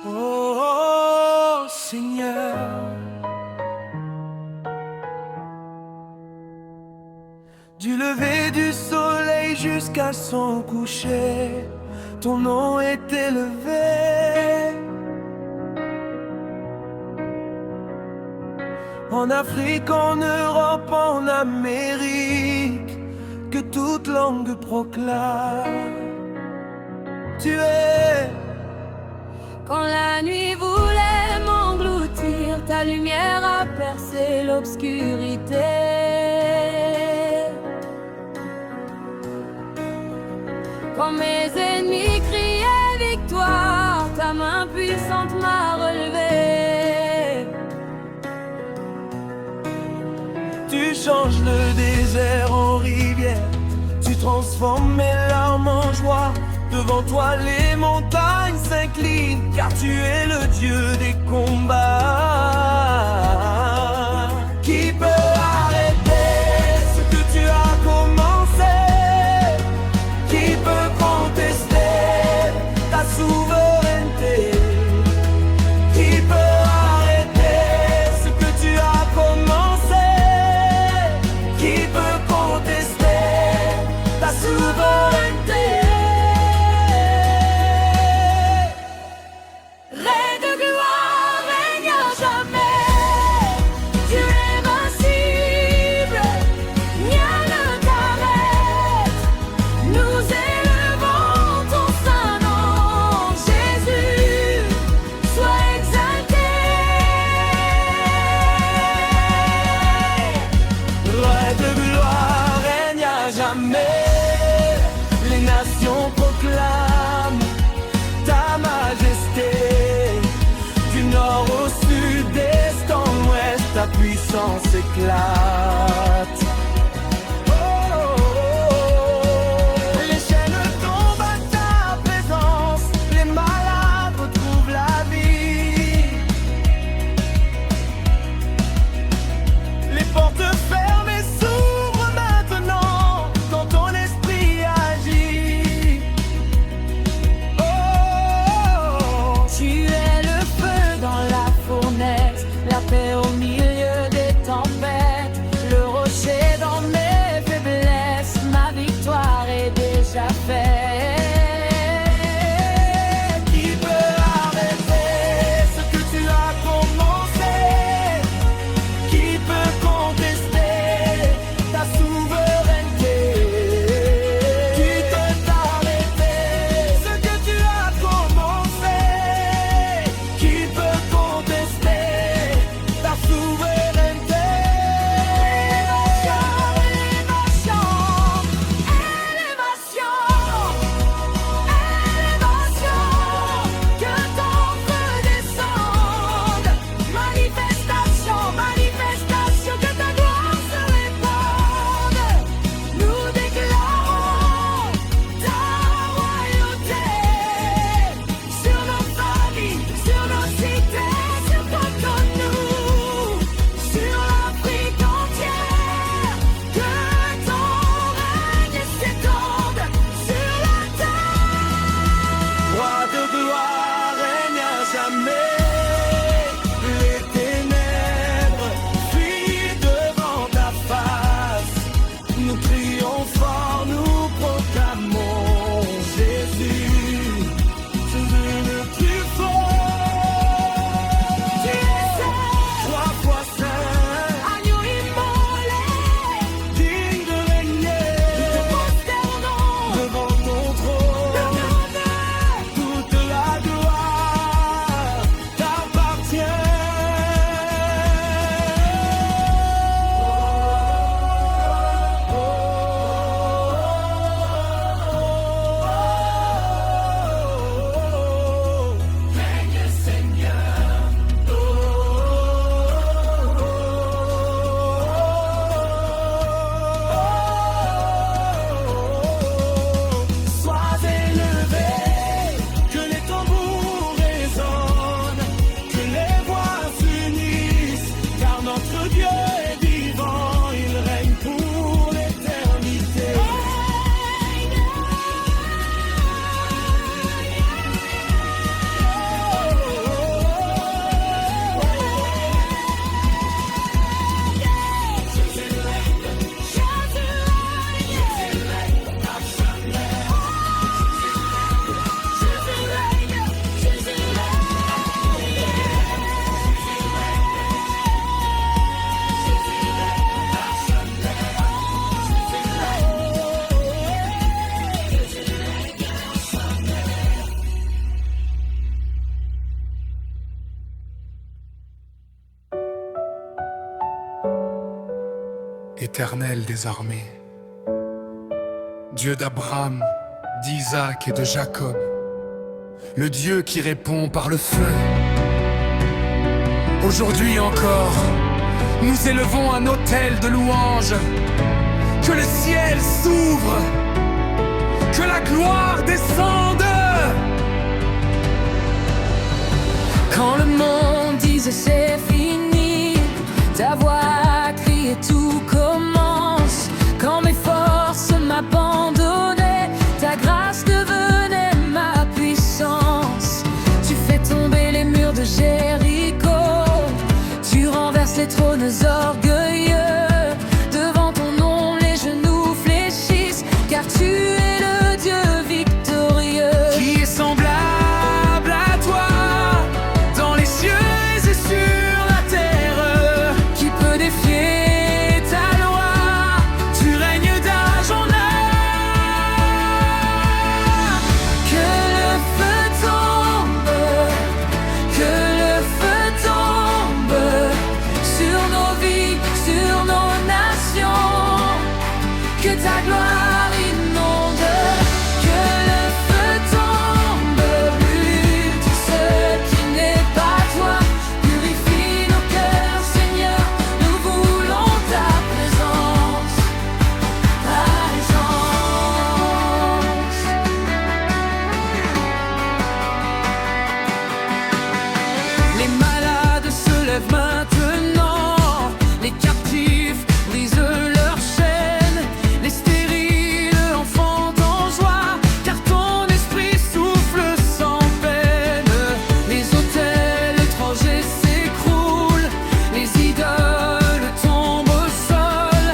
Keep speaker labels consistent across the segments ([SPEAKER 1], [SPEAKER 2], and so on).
[SPEAKER 1] Oh Seigneur, du lever du soleil jusqu'à son coucher, ton nom est élevé. En Afrique, en Europe, en Amérique, que toute langue proclame. Tu es.
[SPEAKER 2] Quand la nuit voulait m'engloutir, ta lumière a percé l'obscurité. Quand mes ennemis criaient victoire, ta main puissante m'a relevé.
[SPEAKER 1] Tu changes le désert en rivière, tu transformes mes larmes en joie. Devant toi les montagnes s'inclinent, car tu es le Dieu des combats. Qui peut arrêter ce que tu as commencé? Qui peut contester ta souveraineté? Qui peut arrêter ce que tu as commencé? Qui peut contester ta souveraineté? Les nations proclament ta majesté. Du nord au sud, d'est en ouest, ta puissance éclate. Oh, oh, oh. Les chaînes tombent à ta présence, les malades retrouvent la vie. Les portes fermées s'ouvrent maintenant quand ton esprit agit. Oh,
[SPEAKER 2] tu es le feu dans la fournaise, la paix au milieu des tempêtes,
[SPEAKER 3] l'Éternel des armées, Dieu d'Abraham, d'Isaac et de Jacob, le Dieu qui répond par le feu. Aujourd'hui encore, nous élevons un autel de louanges. Que le ciel s'ouvre, que la gloire descende.
[SPEAKER 2] Quand le monde disait c'est fini, ta voix criait tout commence. Quand mes forces m'abandonnaient, ta grâce devenait ma puissance. Tu fais tomber les murs de Jéricho, tu renverses les trônes orgueilleux. Devant ton nom les genoux fléchissent, car tu es le Dieu victorieux.
[SPEAKER 3] Qui est semblable à toi dans les cieux et sur la terre?
[SPEAKER 2] Qui peut défier ta loi?
[SPEAKER 3] Tu règnes d'âge en âge.
[SPEAKER 2] Que le feu tombe, que le feu tombe sur nos vies, sur nos nations. Que ta gloire inonde, que le feu tombe, brûle tout ce qui n'est pas toi. Purifie nos cœurs, Seigneur, nous voulons ta présence, présence. Les malades se lèvent maintenant, les captifs brisent leurs chaînes, les stériles enfantent en joie, car ton esprit souffle sans peine. Les autels étrangers s'écroulent, les idoles tombent au sol,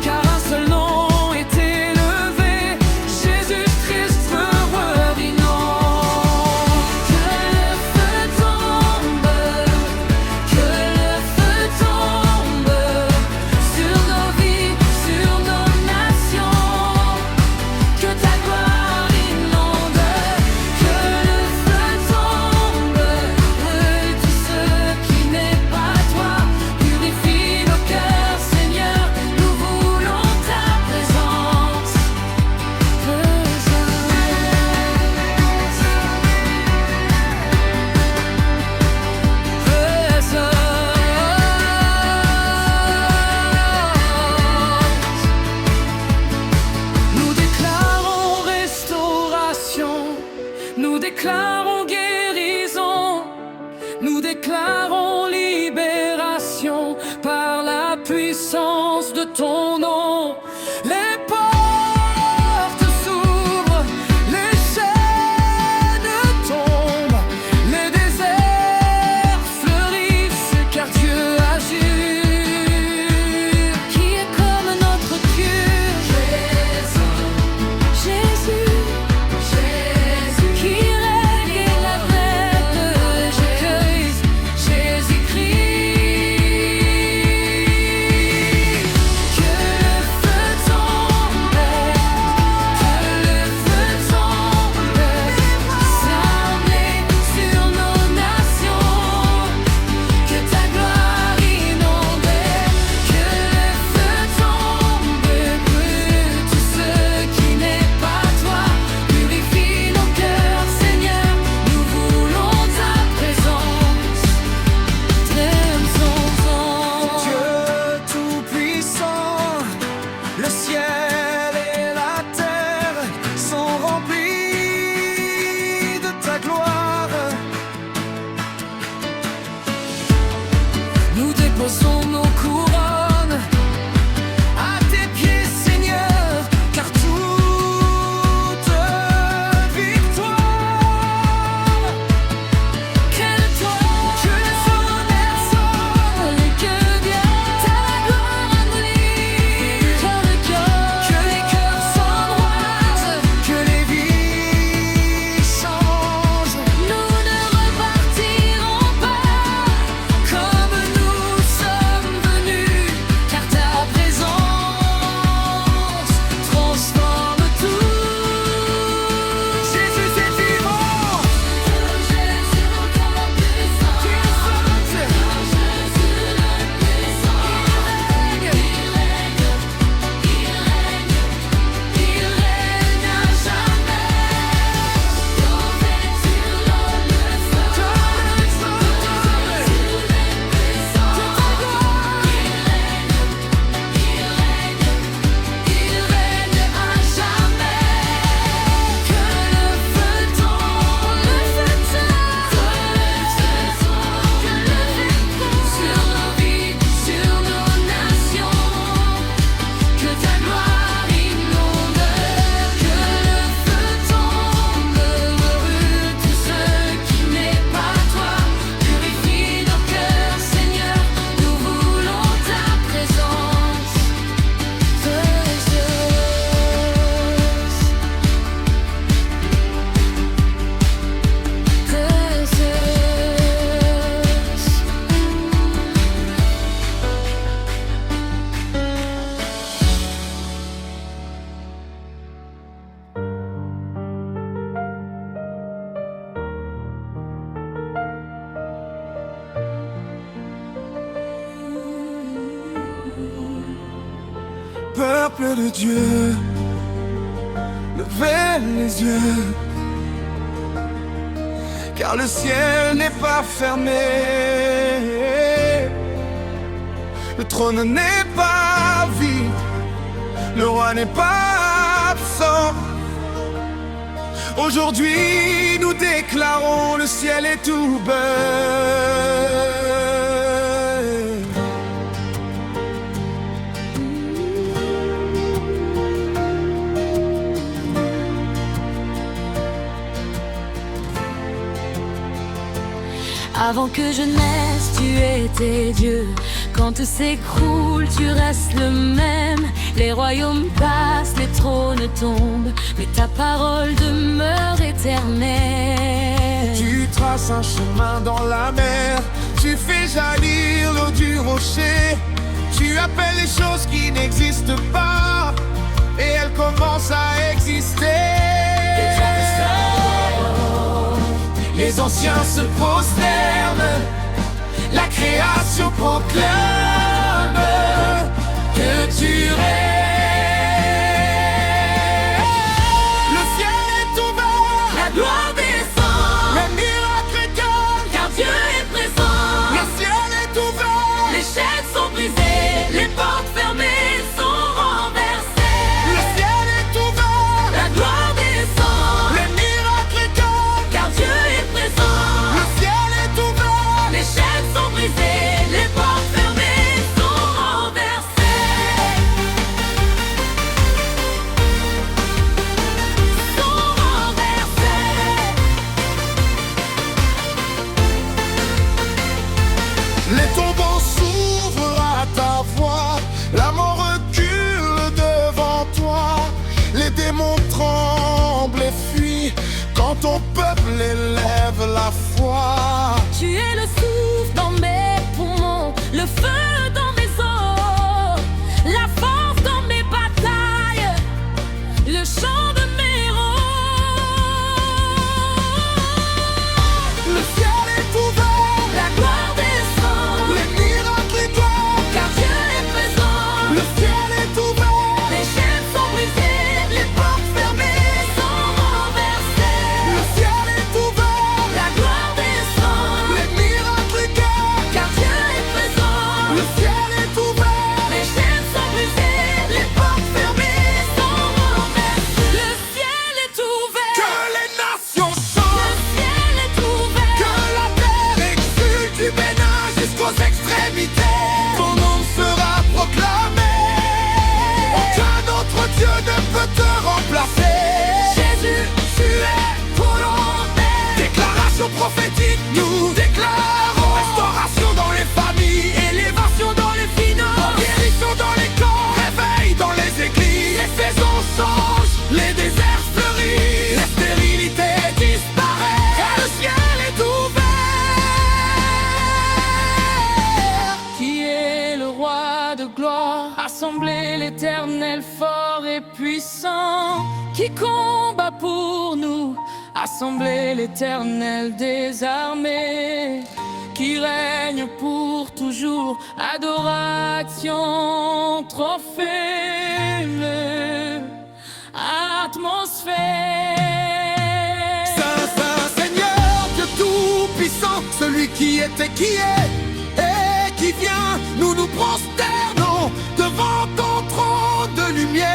[SPEAKER 2] car un seul nom est élevé, Jésus-Christ, le roi des noms. Que le feu tombe, que le feu tombe sur nos vies, sur nos nations. Que ta gloire inonde, que le feu tombe, brûle tout ce qui n'est pas toi. Purifie nos cœurs, Seigneur, nous voulons ta présence, Nous déclarons restauration, nous déclarons guérison, nous déclarons libération par la puissance de ton nom. Les portes s'ouvrent, les chaînes tombent, les déserts fleurissent, car Dieu agit. Qui est comme notre Dieu? Jésus, Jésus, qui règne et la reine de Jésus,
[SPEAKER 1] peuple de Dieu, levez les yeux, car le ciel n'est pas fermé, le trône n'est pas vide, le roi n'est pas absent. Aujourd'hui nous déclarons, le ciel est ouvert.
[SPEAKER 2] Avant que je naisse, tu étais Dieu. Quand tout s'écroule, tu restes le même. Les royaumes passent, les trônes tombent, mais ta parole demeure éternelle.
[SPEAKER 1] Tu traces un chemin dans la mer, tu fais jaillir l'eau du rocher. Tu appelles les choses qui n'existent pas, et elles commencent à exister. Les anciens se prosternent, la création proclame que tu règnes. Le ciel est ouvert,
[SPEAKER 2] La gloire descend,
[SPEAKER 1] le miracle est gagne,
[SPEAKER 2] car Dieu est présent.
[SPEAKER 1] le ciel est ouvert,
[SPEAKER 2] Les chaînes sont brisées, les portes fermées sont renversées.
[SPEAKER 1] le ciel est ouvert,
[SPEAKER 2] La gloire descend,
[SPEAKER 1] le miracle est gagne,
[SPEAKER 2] car Dieu est présent.
[SPEAKER 1] le ciel est ouvert.
[SPEAKER 2] Les chaînes sont brisées, les portes fermées sont renversées. Sont renversées.
[SPEAKER 1] Les tombeaux s'ouvrent à ta voix, la mort recule devant toi. Les démons tremblent et fuient quand ton peuple élève la foi.
[SPEAKER 2] Tu es le souffle dans mes poumons, le feu dans mes os, la force dans mes batailles, le chant de mes rôles.
[SPEAKER 1] Le ciel est ouvert,
[SPEAKER 2] La gloire descend,
[SPEAKER 1] les miracles éclatent.
[SPEAKER 2] car Dieu est présent.
[SPEAKER 1] Le ciel est ouvert,
[SPEAKER 2] Les chaînes sont brisées, les portes fermées sont renversées.
[SPEAKER 1] le ciel est ouvert,
[SPEAKER 2] La gloire descend,
[SPEAKER 1] les miracles éclatent.
[SPEAKER 2] car Dieu est présent.
[SPEAKER 1] Le ciel est ouvert,
[SPEAKER 2] Les chaînes sont brisées, les portes fermées sont renversées. Le ciel est ouvert,
[SPEAKER 1] que les nations
[SPEAKER 2] le
[SPEAKER 1] chantent,
[SPEAKER 2] ciel est ouvert.
[SPEAKER 1] que la terre exulte du Bénin jusqu'aux extrémités. Ton nom sera proclamé, aucun autre Dieu ne peut te remplacer.
[SPEAKER 2] Jésus, tu es volontaire.
[SPEAKER 1] Déclaration prophétique, nous déclarons restauration dans les familles, élévation dans les finances, guérison dans les corps, réveil dans les églises. Les saisons changent, les déserts fleurissent, la stérilité disparaît, car le ciel est ouvert.
[SPEAKER 2] Qui est le roi de gloire, assemblé l'Éternel fort et puissant, qui combat pour nous, assemblé l'Éternel des armées, qui règne pour toujours, adoration, trophée, atmosphère.
[SPEAKER 1] Saint, Saint, Seigneur, Dieu tout-puissant, celui qui était, qui est et qui vient, nous nous prosternons devant ton trône de lumière.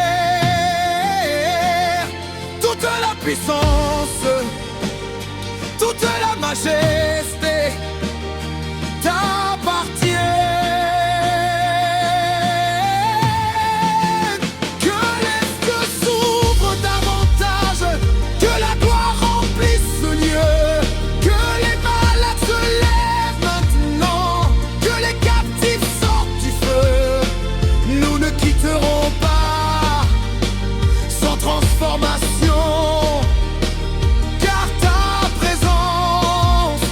[SPEAKER 1] Toute la puissance, toute la majesté t'appartiennent. Que les cieux s'ouvrent davantage, que la gloire remplisse ce lieu, que les malades se lèvent maintenant, que les captifs sortent du feu. Nous ne quitterons pas sans transformation, car ta présence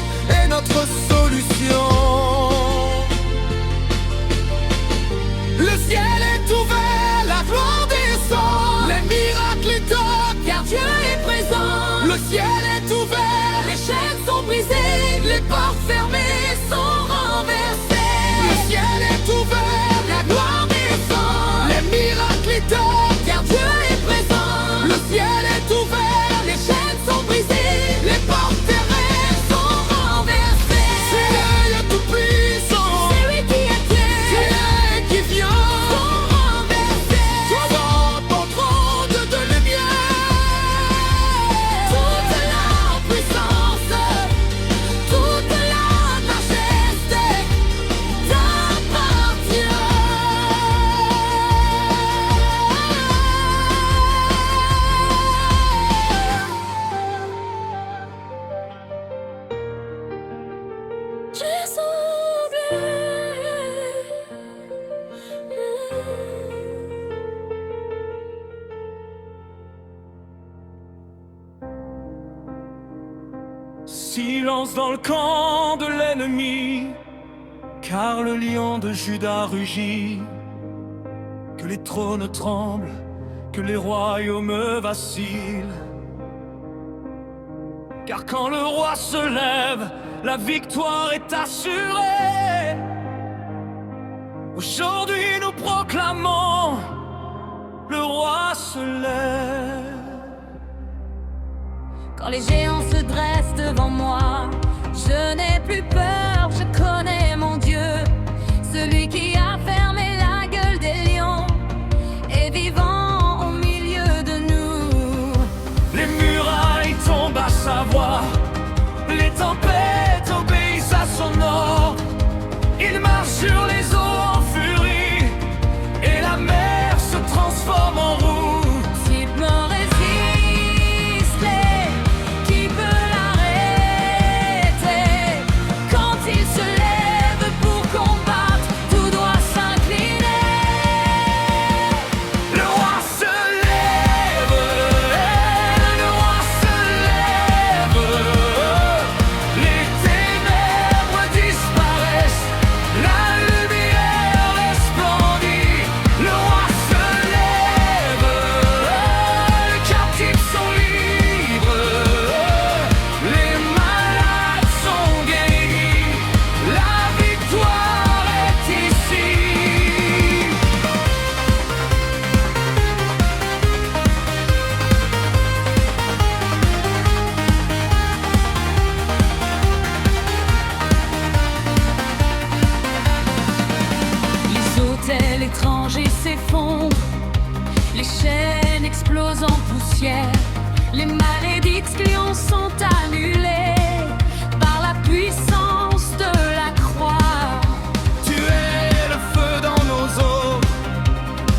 [SPEAKER 1] silence dans le camp de l'ennemi, car le lion de Juda rugit. Que les trônes tremblent, que les royaumes vacillent. Car quand le roi se lève, la victoire est assurée. Aujourd'hui nous proclamons, le roi se lève.
[SPEAKER 2] Quand les géants se dressent devant moi, je n'ai plus peur, je connais mon Dieu. Celui qui a fermé la gueule des lions est vivant au milieu de nous.
[SPEAKER 1] Les murailles tombent à sa voix, les tempêtes obéissent à son ordre. Il marche sur les eaux en furie, et la mer se transforme en roue.
[SPEAKER 2] S'il me résiste, qui peut l'arrêter? Quand il se lève pour combattre, tout doit s'incliner.
[SPEAKER 1] Le roi se lève, le roi se lève. Les ténèbres disparaissent, la lumière resplendit. Le roi se lève, les captifs sont libres, les malades sont guéris. La victoire est ici.
[SPEAKER 2] Les hôtels étrangers s'effondrent, les chaînes explosent en poussière, les malédictions sont annulées par la puissance de la croix.
[SPEAKER 1] Tu es le feu dans nos eaux,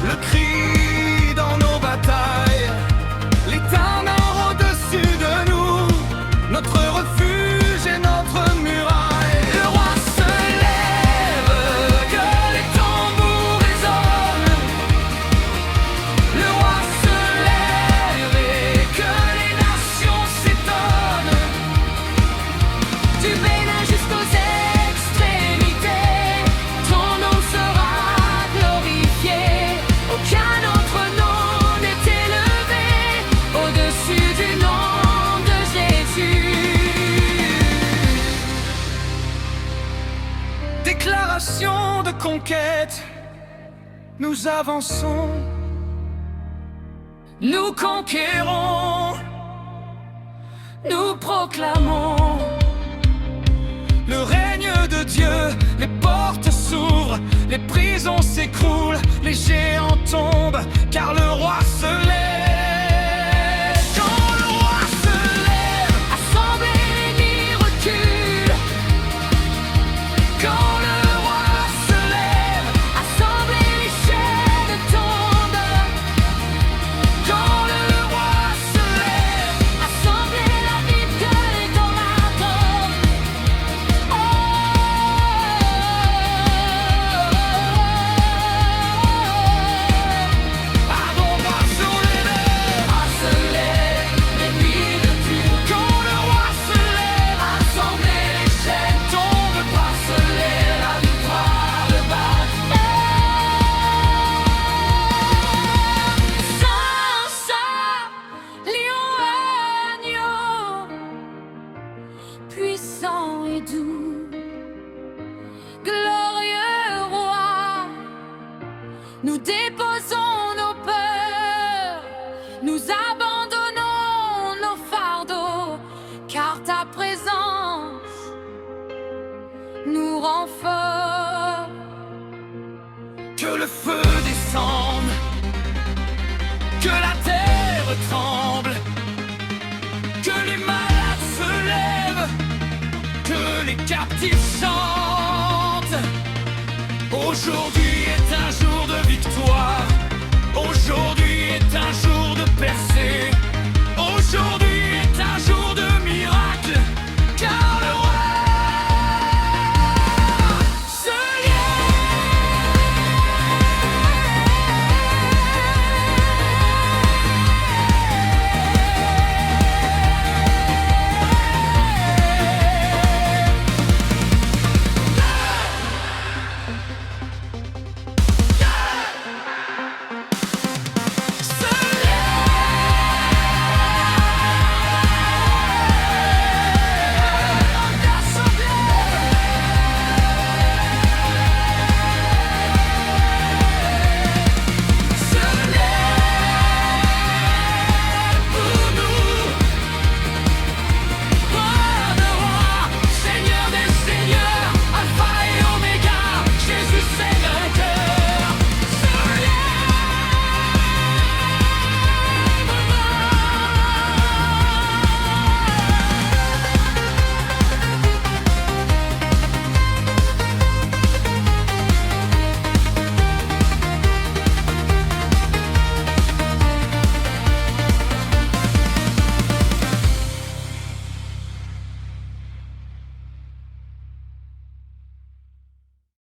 [SPEAKER 1] le cri dans nos batailles, l'éternel au-dessus de nous, notre refuge et notre muraille. Le roi se lève, que les tambours résonnent. Le roi se lève et que les nations s'étonnent. Du Bénin jusqu'aux extrémités, ton nom sera glorifié. Aucun autre nom n'est élevé au-dessus du nom de Jésus. Déclaration de conquête, nous avançons, nous conquérons, nous proclamons le règne de Dieu. Les portes s'ouvrent, les prisons s'écroulent, les géants tombent, car le roi se lève. Quand le roi se lève,
[SPEAKER 2] Assemblez l'ennemi recule.
[SPEAKER 1] quand le roi se lève,
[SPEAKER 2] Assemblez les chaînes tombent.
[SPEAKER 1] quand le roi se lève,
[SPEAKER 2] Assemblez la vie est dans la tombe.
[SPEAKER 1] ah bon roi se lève, l'ennemi de Dieu. Quand le roi se lève, assemblez les chaînes tombent, roi se lève, la victoire le bat.
[SPEAKER 2] Saint, Saint, lion agneau, puissant et doux, glorieux roi, nous déposons nos peurs, nous abandonnons nos fardeaux, car ta présence nous rend forts.
[SPEAKER 1] Que le feu descende, que la terre tremble, que les malades se lèvent, que les captifs chantent. Aujourd'hui